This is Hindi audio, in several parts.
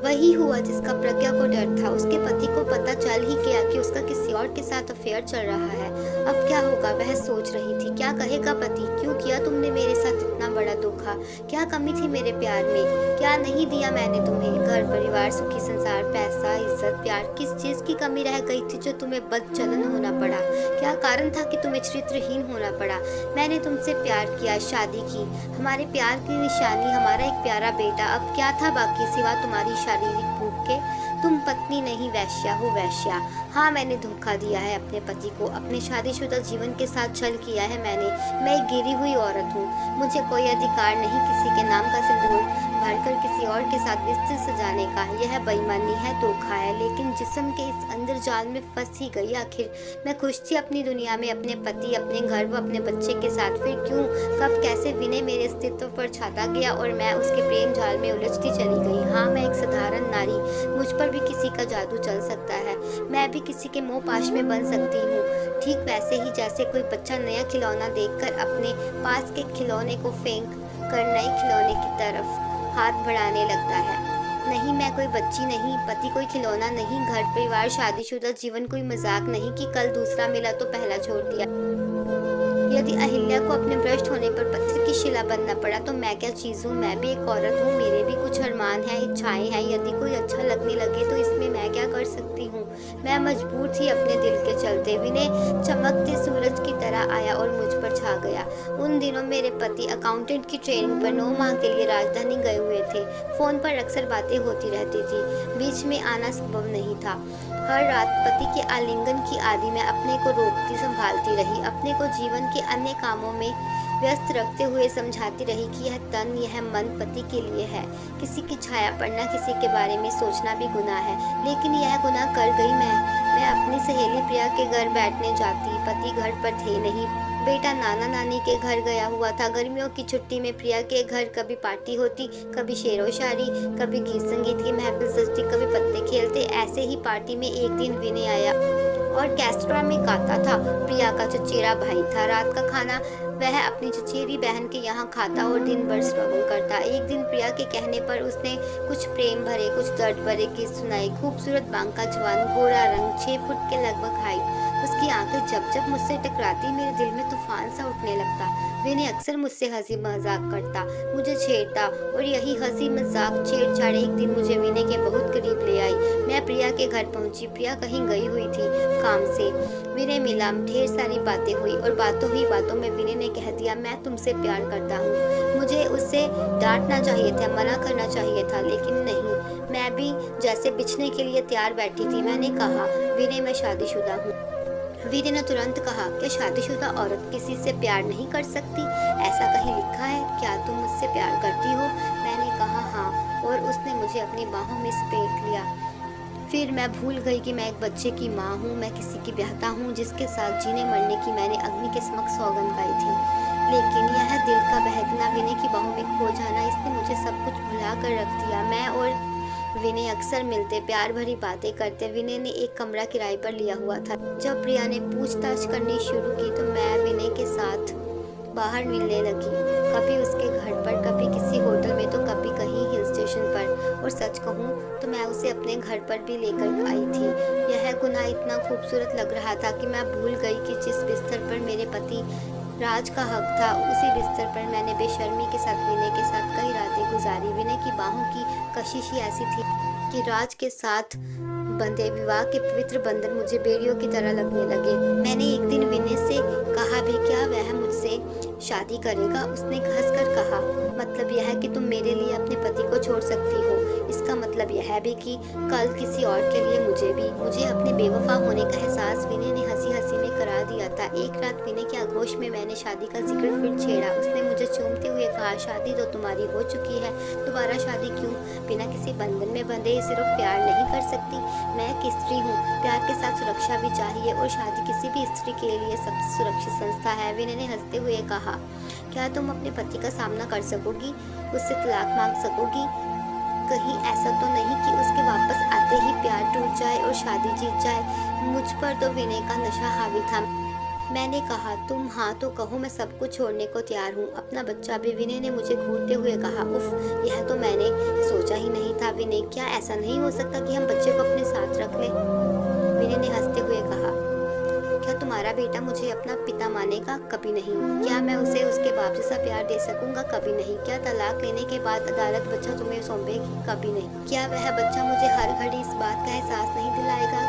वही हुआ जिसका प्रज्ञा को डर था। उसके पति को पता चल ही गया कि उसका किसी और के साथ अफेयर चल रहा है। अब क्या होगा, वह सोच रही थी। क्या कहेगा पति, क्यों किया तुमने मेरे साथ इतना बड़ा धोखा? क्या कमी थी मेरे प्यार में? क्या नहीं दिया मैंने तुम्हें? घर परिवार, सुखी संसार, पैसा, इज्जत, प्यार, किस चीज की कमी रह गई थी जो तुम्हें बदचलन होना पड़ा? क्या कारण था कि तुम्हें चरित्रहीन होना पड़ा? मैंने तुमसे प्यार किया, शादी की, हमारे प्यार की निशानी हमारा एक प्यारा बेटा। अब क्या था बाकी सिवा तुम्हारी शारीरिक भूख के? तुम पत्नी नहीं, वैश्या हो, वैश्या। हाँ, मैंने धोखा दिया है अपने पति को, अपने शादीशुदा जीवन के साथ छल किया है मैंने। मैं एक गिरी हुई औरत हूँ। मुझे कोई अधिकार नहीं किसी के नाम का सिंदूर भरकर किसी और के साथ बिस्तर सजाने का। यह बेईमानी है, धोखा है, लेकिन जिस्म के इस अंदर जाल में फंस ही गई आखिर। मैं खुश थी अपनी दुनिया में, अपने पति, अपने घर व अपने बच्चे के साथ। फिर क्यों, कब, कैसे विनय मेरे अस्तित्व पर छाता गया और मैं उसके प्रेम जाल में उलझती चली गई। हाँ, मैं एक साधारण नारी, मुझ पर भी किसी का जादू चल सकता है। मैं भी किसी के मोह पाश में बन सकती हूँ, ठीक वैसे ही जैसे कोई बच्चा नया खिलौना देखकर अपने पास के खिलौने को फेंक कर नए खिलौने की तरफ हाथ बढ़ाने लगता है। नहीं, मैं कोई बच्ची नहीं, पति कोई खिलौना नहीं, घर परिवार, शादीशुदा जीवन कोई मजाक नहीं कि कल दूसरा मिला तो पहला छोड़ दिया। यदि अहिल्या को अपने भ्रष्ट होने पर पत्थर की शिला बनना पड़ा तो मैं क्या चीज़ हूँ? मैं भी एक औरत हूँ, मेरे भी कुछ अरमान हैं, इच्छाएं हैं। यदि कोई अच्छा लगने लगे तो इसमें मैं क्या कर सकती हूँ? मैं मजबूर थी अपने दिल के चलते। विनय चमकते सूरज की तरह आया और मुझ पर छा गया। उन दिनों मेरे पति अकाउंटेंट की ट्रेनिंग पर 9 माह के लिए राजधानी गए हुए थे। फोन पर अक्सर बातें होती रहती थी, बीच में आना संभव नहीं था। हर रात पति के आलिंगन की आदि में अपने को रोकती संभालती रही, अपने को जीवन के अन्य कामों में व्यस्त रखते हुए समझाती रही कि यह तन, यह मन पति के लिए है। किसी की छाया पड़ना, किसी के बारे में सोचना भी गुनाह है, लेकिन यह गुनाह कर गई मैं अपनी सहेली प्रिया के घर बैठने जाती। पति घर पर थे नहीं, बेटा नाना नानी के घर गया हुआ था। गर्मियों की छुट्टी में प्रिया के घर कभी पार्टी होती, कभी शेरो शायरी, कभी गीत संगीत की महफिल सजती, कभी पत्ते खेलते। ऐसे ही पार्टी में एक दिन विनय आया और कैस्ट्रा में गाता था। प्रिया का चचेरा भाई था। रात का खाना वह अपनी चचेरी बहन के यहाँ खाता और दिन भर स्ट्रगल करता। एक दिन प्रिया के कहने पर उसने कुछ प्रेम भरे, कुछ दर्द भरे गीत सुनाए। खूबसूरत बांका जवान, गोरा रंग, 6 फुट के लगभग हाइट। उसकी आंखें जब जब मुझसे टकराती मेरे दिल में तूफान सा उठने लगता। विनय अक्सर मुझसे हंसी मजाक करता, मुझे छेड़ता, और यही हंसी मजाक छेड़छाड़ एक दिन मुझे विनय के बहुत करीब ले आई। मैं प्रिया के घर पहुंची। प्रिया कहीं गई हुई थी काम से। विनय मिला, ढेर सारी बातें हुई और बातों ही बातों में विनय ने कह दिया, मैं तुमसे प्यार करता हूँ। मुझे उससे डांटना चाहिए था, मना करना चाहिए था, लेकिन नहीं। मैं भी जैसे बिछने के लिए तैयार बैठी थी। मैंने कहा, विनय मैं शादीशुदा हूँ। वीरे ने तुरंत कहा, क्या शादीशुदा औरत किसी से प्यार नहीं कर सकती? ऐसा कहीं लिखा है? क्या तुम मुझसे प्यार करती हो? मैंने कहा हाँ, और उसने मुझे अपनी बाहों में समेट लिया। फिर मैं भूल गई कि मैं एक बच्चे की माँ हूँ, मैं किसी की ब्याहता हूँ जिसके साथ जीने मरने की मैंने अग्नि के समक्ष सौगंध गाई थी। लेकिन यह दिल का बहकना, विनय की बाहों में खो जाना, इसने मुझे सब कुछ भुला कर रख दिया। मैं और विनय अक्सर मिलते, प्यार भरी बातें करते। विनय ने एक कमरा किराए पर लिया हुआ था। जब प्रिया ने पूछताछ करनी शुरू की तो मैं विनय के साथ बाहर मिलने लगी, कभी उसके घर पर, कभी किसी होटल में, तो कभी कहीं हिल स्टेशन पर। और सच कहूँ तो मैं उसे अपने घर पर भी लेकर आई थी। यह गुनाह इतना खूबसूरत लग रहा था कि मैं भूल गई कि जिस बिस्तर पर मेरे पति राज का हक था, उसी बिस्तर पर मैंने बेशर्मी के साथ विनय के साथ कई रातें गुजारी। विनय की बाहों की कशिश ही ऐसी थी कि राज के साथ बंधे विवाह के पवित्र बंधन मुझे बेड़ियों की तरह लगने लगे। मैंने एक दिन विनय से कहा भी, क्या वह मुझसे शादी करेगा? उसने हंसकर कहा, मतलब यह है कि तुम मेरे लिए अपने पति को छोड़ सकती हो। इसका मतलब यह भी कि कल किसी और के लिए मुझे अपने बेवफा होने का एहसास विनय ने हंसी हंसी में करा दिया था। एक रात विनय के आगोश में मैंने शादी का जिक्र फिर छेड़ा। उसने मुझे चूमते हुए कहा, शादी तो तुम्हारी हो चुकी है, दोबारा शादी क्यों? बिना किसी बंधन में बंधे सिर्फ प्यार नहीं कर सकती? मैं एक स्त्री हूँ, प्यार के साथ सुरक्षा भी चाहिए, और शादी किसी भी स्त्री के लिए सबसे सुरक्षित संस्था है। विनय ने हंसते हुए कहा, क्या तुम अपने पति का सामना कर सकोगी? उससे तलाक मांग सकोगी? कहीं ऐसा तो नहीं कि उसके वापस आते ही प्यार टूट जाए और शादी जीत जाए? मुझ पर तो विनय का नशा हावी था। मैंने कहा, तुम हाँ तो कहो, मैं सब कुछ छोड़ने को तैयार हूँ, अपना बच्चा भी। विनय ने मुझे घूरते हुए कहा, उफ, यह तो मैंने सोचा ही नहीं था। विनय, क्या ऐसा नहीं हो सकता कि हम बच्चे को अपने साथ रख लें? विनय ने हंसते हुए कहा, क्या तुम्हारा बेटा मुझे अपना पिता मानेगा? कभी नहीं। क्या मैं उसे उसके बाप जैसा प्यार दे सकूंगा? कभी नहीं। क्या तलाक लेने के बाद अदालत बच्चा तुम्हें सौंपेगी? कभी नहीं। क्या वह बच्चा मुझे हर घड़ी इस बात का एहसास नहीं दिलाएगा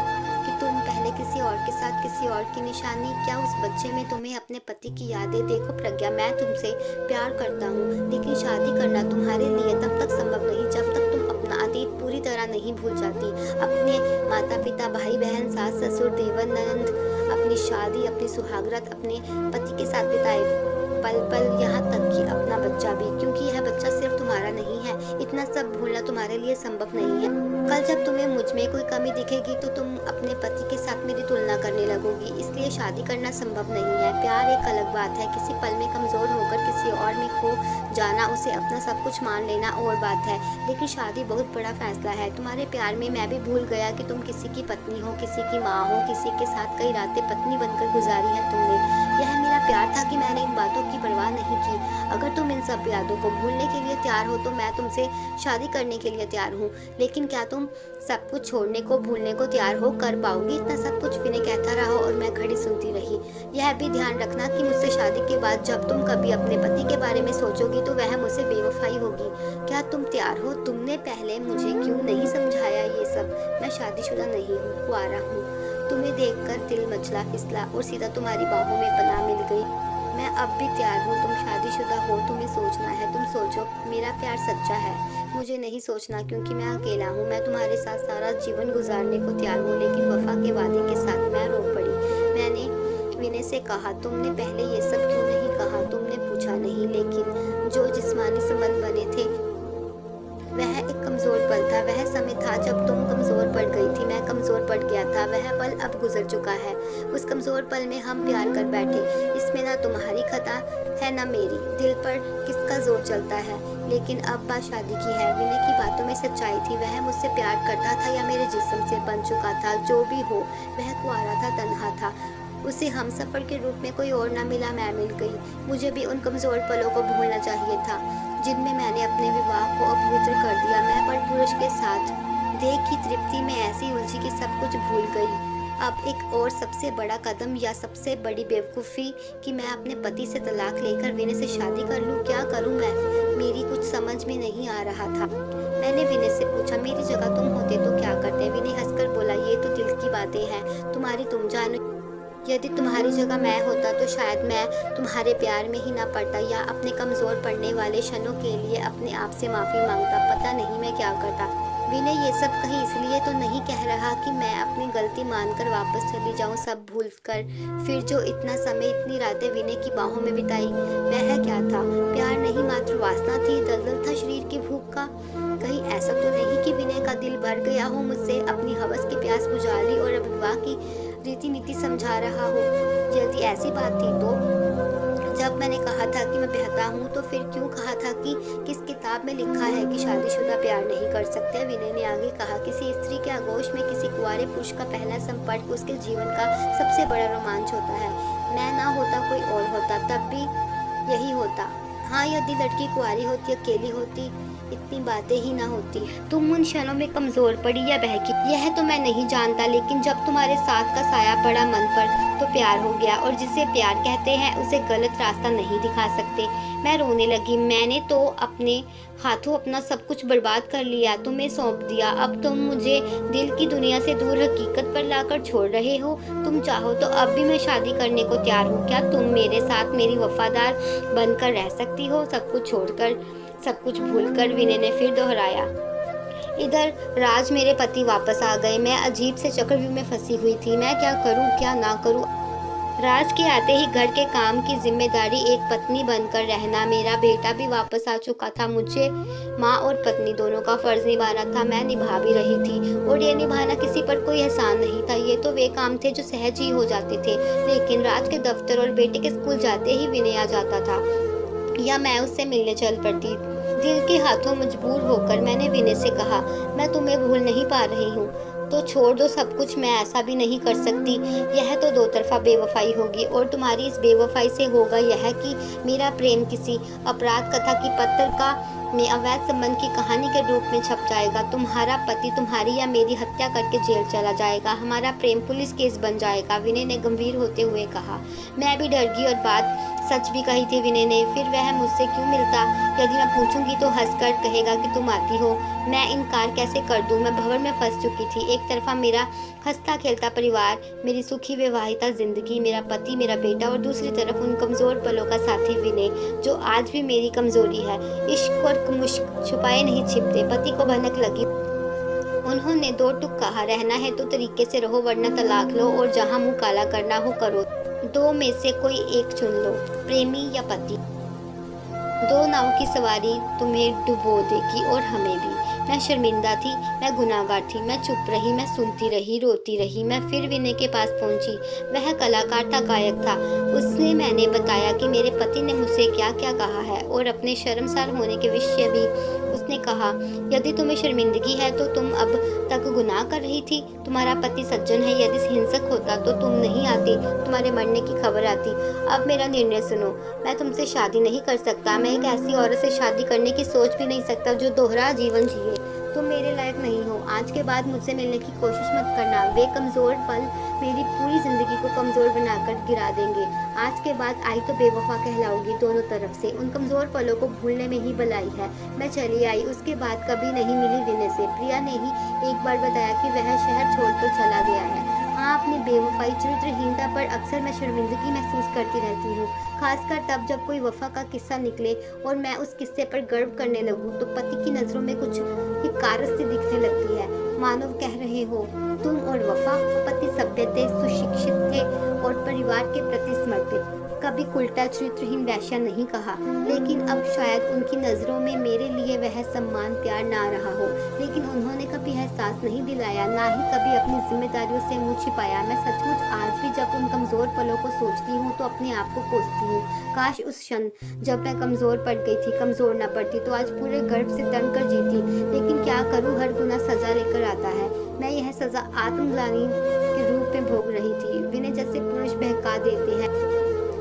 कि तुम पहले किसी और के साथ, किसी और की निशानी? क्या उस बच्चे में तुम्हें अपने पति की यादें? देखो प्रज्ञा, मैं तुमसे प्यार करता हूँ, लेकिन शादी करना तुम्हारे लिए तब तक संभव नहीं जब तक तुम अपना अतीत पूरी तरह नहीं भूल जाती। अपने माता पिता, भाई बहन, सास ससुर, देवर ननद, अपनी शादी, अपनी सुहागरात, अपने पति के साथ बिताए पल पल, यहाँ तक कि अपना बच्चा भी, क्योंकि यह बच्चा सिर्फ तुम्हारा नहीं है। इतना सब भूलना तुम्हारे लिए संभव नहीं है। कल जब तुम्हें मुझ में कोई कमी दिखेगी तो तुम अपने पति के साथ मेरी तुलना करने लगोगी। इसलिए शादी करना संभव नहीं है। प्यार एक अलग बात है, किसी पल में कमजोर होकर किसी और में खो जाना, उसे अपना सब कुछ मान लेना और बात है, लेकिन शादी बहुत बड़ा फैसला है। तुम्हारे प्यार में मैं भी भूल गया कि तुम किसी की पत्नी हो, किसी की माँ हो, किसी के साथ कई रातें पत्नी बनकर गुजारी है तुमने। यह मेरा प्यार था कि मैंने इन बातों की परवाह नहीं की। अगर तुम इन सब यादों को भूलने के लिए तैयार हो तो मैं तुमसे शादी करने के लिए तैयार हूँ, लेकिन क्या तुम सब कुछ छोड़ने को, भूलने को तैयार हो? कर पाओगी? इतना सब कुछ विनय कहता रहा और मैं खड़ी सुनती रही। यह भी ध्यान रखना कि मुझसे शादी के बाद जब तुम कभी अपने पति के बारे में सोचोगी तो वह मुझसे बेवफाई होगी। क्या तुम तैयार हो? तुमने पहले मुझे क्यों नहीं समझाया ये सब? मैं शादीशुदा नहीं हूँ, कुंवारा हूँ। तुम्हें देखकर दिल मचला फिसला और सीधा तुम्हारी बाहों में पनाह मिल गई। मैं अब भी तैयार हूँ। तुम शादीशुदा हो, तुम्हें सोचना है, तुम सोचो। मेरा प्यार सच्चा है, मुझे नहीं सोचना, क्योंकि मैं अकेला हूँ। मैं तुम्हारे साथ सारा जीवन गुजारने को तैयार हूँ, लेकिन वफा के वादे के साथ मैं रो पड़ी। मैंने विनय से कहा, तुमने पहले ये सब क्यों नहीं कहा? तुमने पूछा नहीं, लेकिन जो जिस्मानी संबंध बने थे वह एक कमजोर पल था। वह समय था जब तुम कमजोर पड़ गई थी, मैं कमजोर पड़ गया था। वह पल अब गुजर चुका है। उस कमजोर पल में हम प्यार कर बैठे। इसमें ना तुम्हारी खता है ना मेरी। दिल पर किसका जोर चलता है? लेकिन अब बात शादी की है। विनय की बातों में सच्चाई थी। वह मुझसे प्यार करता था या मेरे जिस्म से बन चुका था, जो भी हो, वह कुंवारा था, तन्हा था। उसे हम सफर के रूप में कोई और ना मिला, मैं मिल गई। मुझे भी उन कमजोर पलों को भूलना चाहिए था जिनमें मैंने अपने विवाह को अपवित्र कर दिया। मैं परपुरुष के साथ देह की तृप्ति में ऐसी उलझी कि सब कुछ भूल गई। अब एक और सबसे बड़ा कदम या सबसे बड़ी बेवकूफ़ी कि मैं अपने पति से तलाक लेकर विनय से शादी कर लूँ। क्या करूँ मैं? मेरी कुछ समझ में नहीं आ रहा था। मैंने विनय से पूछा, मेरी जगह तुम होते तो क्या करते? विनय हंसकर बोला, ये तो दिल की बातें हैं तुम्हारी, तुम जानो। यदि तुम्हारी जगह मैं होता तो शायद मैं तुम्हारे प्यार में ही ना पड़ता, या अपने कमज़ोर पड़ने वाले क्षणों के लिए अपने आप से माफ़ी मांगता। पता नहीं मैं क्या करता। विनय ये सब कहीं इसलिए तो नहीं कह रहा कि मैं अपनी गलती मानकर वापस चली जाऊं, सब भूल कर। फिर जो इतना समय, इतनी रातें विनय की बाहों में बिताई, वह क्या था? प्यार नहीं, मात्र वासना थी, दलदल था शरीर की भूख का। कहीं ऐसा तो नहीं कि विनय का दिल भर गया हो मुझसे, अपनी हवस की प्यास बुझा ली और अब विवाह की रीति नीति समझा रहा हो? यदि ऐसी बात थी तो जब मैंने कहा था कि मैं बेहता हूँ तो फिर क्यों कहा था कि किस किताब में लिखा है कि शादीशुदा प्यार नहीं कर सकते? विनय ने आगे कहा, किसी स्त्री के आगोश में किसी कुंवारे पुरुष का पहला संपर्क उसके जीवन का सबसे बड़ा रोमांच होता है। मैं ना होता, कोई और होता, तब भी यही होता। हाँ, यदि लड़की कुंवारी होती, अकेली होती, इतनी बातें ही ना होती। तुम उन क्षणों में कमजोर पड़ी या बहकी, यह तो मैं नहीं जानता, लेकिन जब तुम्हारे साथ का साया पड़ा मन पर तो प्यार हो गया। और जिसे प्यार कहते हैं उसे गलत रास्ता नहीं दिखा सकते। मैं रोने लगी। मैंने तो अपने हाथों अपना सब कुछ बर्बाद कर लिया, तुम्हें सौंप दिया। अब तुम मुझे दिल की दुनिया से दूर हकीकत पर लाकर छोड़ रहे हो। तुम चाहो तो अब भी मैं शादी करने को तैयार हूँ। क्या तुम मेरे साथ मेरी वफादार बनकर रह सकती हो? सब कुछ छोड़कर, सब कुछ भूलकर, विनय ने फिर दोहराया। इधर राज मेरे पति वापस आ गए। मैं अजीब से चक्रव्यूह में फंसी हुई थी। मैं क्या करूं, क्या ना करूं? राज के आते ही घर के काम की जिम्मेदारी, एक पत्नी बनकर रहना। मेरा बेटा भी वापस आ चुका था। मुझे माँ और पत्नी दोनों का फर्ज निभाना था। मैं निभा भी रही थी, और ये निभाना किसी पर कोई एहसान नहीं था। ये तो वे काम थे जो सहज ही हो जाते थे। लेकिन राज के दफ्तर और बेटे के स्कूल जाते ही विनय आ जाता था, या मैं उससे मिलने चल पड़ती। दिल के हाथों मजबूर होकर मैंने विनय से कहा, मैं तुम्हें भूल नहीं पा रही हूँ। तो छोड़ दो सब कुछ, मैं ऐसा भी नहीं कर सकती। यह तो दो तरफ़ा बेवफ़ाई होगी और तुम्हारी इस बेवफ़ाई से होगा यह कि मेरा प्रेम किसी अपराध कथा की पत्रिका में अवैध संबंध की कहानी के रूप में छप जाएगा। तुम्हारा पति तुम्हारी या मेरी हत्या करके जेल चला जाएगा। हमारा प्रेम पुलिस केस बन जाएगा, विनय ने गंभीर होते हुए कहा। मैं भी डर गई और बात सच भी कही थी विनय ने। फिर वह मुझसे क्यों मिलता? यदि मैं पूछूंगी तो हंसकर कहेगा कि तुम आती हो। मैं इनकार कैसे कर दूं? मैं भंवर में फंस चुकी थी। एक तरफा मेरा हंसता खेलता परिवार, मेरी सुखी विवाहिता जिंदगी, मेरा पति, मेरा बेटा, और दूसरी तरफ उन कमजोर पलों का साथी विनय, जो आज भी मेरी कमजोरी है। इश्क और मुश्क छुपाए नहीं छिपते। पति को भनक लगी। उन्होंने दो टूक कहा, रहना है तो तरीके से रहो, वरना तलाक लो और जहां मुंह काला करना हो करो। दो में से कोई एक चुन लो, प्रेमी या पति। दो नाव की सवारी तुम्हें डुबो देगी और हमें भी। मैं शर्मिंदा थी, मैं गुनाहगार थी। मैं चुप रही, मैं सुनती रही, रोती रही। मैं फिर विनय के पास पहुंची। वह कलाकार था, गायक था। उसने मैंने बताया कि मेरे पति ने मुझसे क्या क्या कहा है और अपने शर्मसार होने के विषय भी। उसने कहा, यदि तुम्हें शर्मिंदगी है तो तुम अब तक गुनाह कर रही थी। तुम्हारा पति सज्जन है, यदि हिंसक होता तो तुम नहीं आती, तुम्हारे मरने की खबर आती। अब मेरा निर्णय सुनो, मैं तुमसे शादी नहीं कर सकता। मैं एक ऐसी औरत से शादी करने की सोच भी नहीं सकता जो दोहरा जीवन जिए। तुम मेरे लायक नहीं हो। आज के बाद मुझसे मिलने की कोशिश मत करना। वे कमज़ोर पल मेरी पूरी ज़िंदगी को कमज़ोर बनाकर गिरा देंगे। आज के बाद आई तो बेवफा कहलाओगी दोनों तरफ से। उन कमज़ोर पलों को भूलने में ही भलाई है। मैं चली आई। उसके बाद कभी नहीं मिली विनय से। प्रिया ने ही एक बार बताया कि वह शहर छोड़कर चला गया है। हाँ, अपनी बेवफाई, चरित्रहीनता पर अक्सर मैं शर्मिंदगी महसूस करती रहती हूँ, खासकर तब जब कोई वफा का किस्सा निकले और मैं उस किस्से पर गर्व करने लगूँ तो पति की नज़रों में कुछ हिकारत सी दिखने लगती है। मानव कह रहे हो तुम और वफा। पति सभ्य थे, सुशिक्षित थे और परिवार के प्रति समर्पित। कभी उल्टा चरित्रहीन वैश्या नहीं कहा, लेकिन अब शायद उनकी नज़रों में मेरे लिए वह सम्मान प्यार ना रहा हो। लेकिन उन्होंने कभी एहसास नहीं दिलाया, ना ही कभी अपनी जिम्मेदारियों से मुँह छिपाया। मैं सचमुच आज भी जब उन कमज़ोर पलों को सोचती हूँ तो अपने आप को कोसती हूँ। काश उस क्षण जब मैं कमज़ोर पड़ गई थी, कमज़ोर न पड़ती तो आज पूरे गर्व से तन कर जीती। लेकिन क्या करूँ, हर गुनाह सज़ा लेकर आता है। मैं यह सज़ा आत्मग्लानि के रूप में भोग रही थी। विनय जैसे पुरुष बहका देते हैं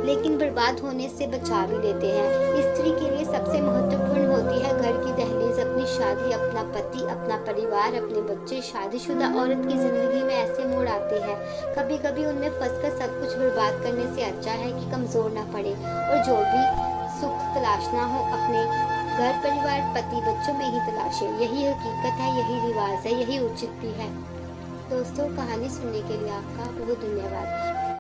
लेकिन बर्बाद होने से बचा भी लेते हैं। स्त्री के लिए सबसे महत्वपूर्ण होती है घर की दहलीज, अपनी शादी, अपना पति, अपना परिवार, अपने बच्चे। शादीशुदा औरत की जिंदगी में ऐसे मोड़ आते हैं, कभी कभी उनमें फंसकर सब कुछ बर्बाद करने से अच्छा है कि कमजोर ना पड़े और जो भी सुख तलाशना हो अपने घर परिवार पति बच्चों में ही तलाशे। यही हकीकत है, यही रिवाज है, यही उचित भी है। दोस्तों, कहानी सुनने के लिए आपका बहुत धन्यवाद।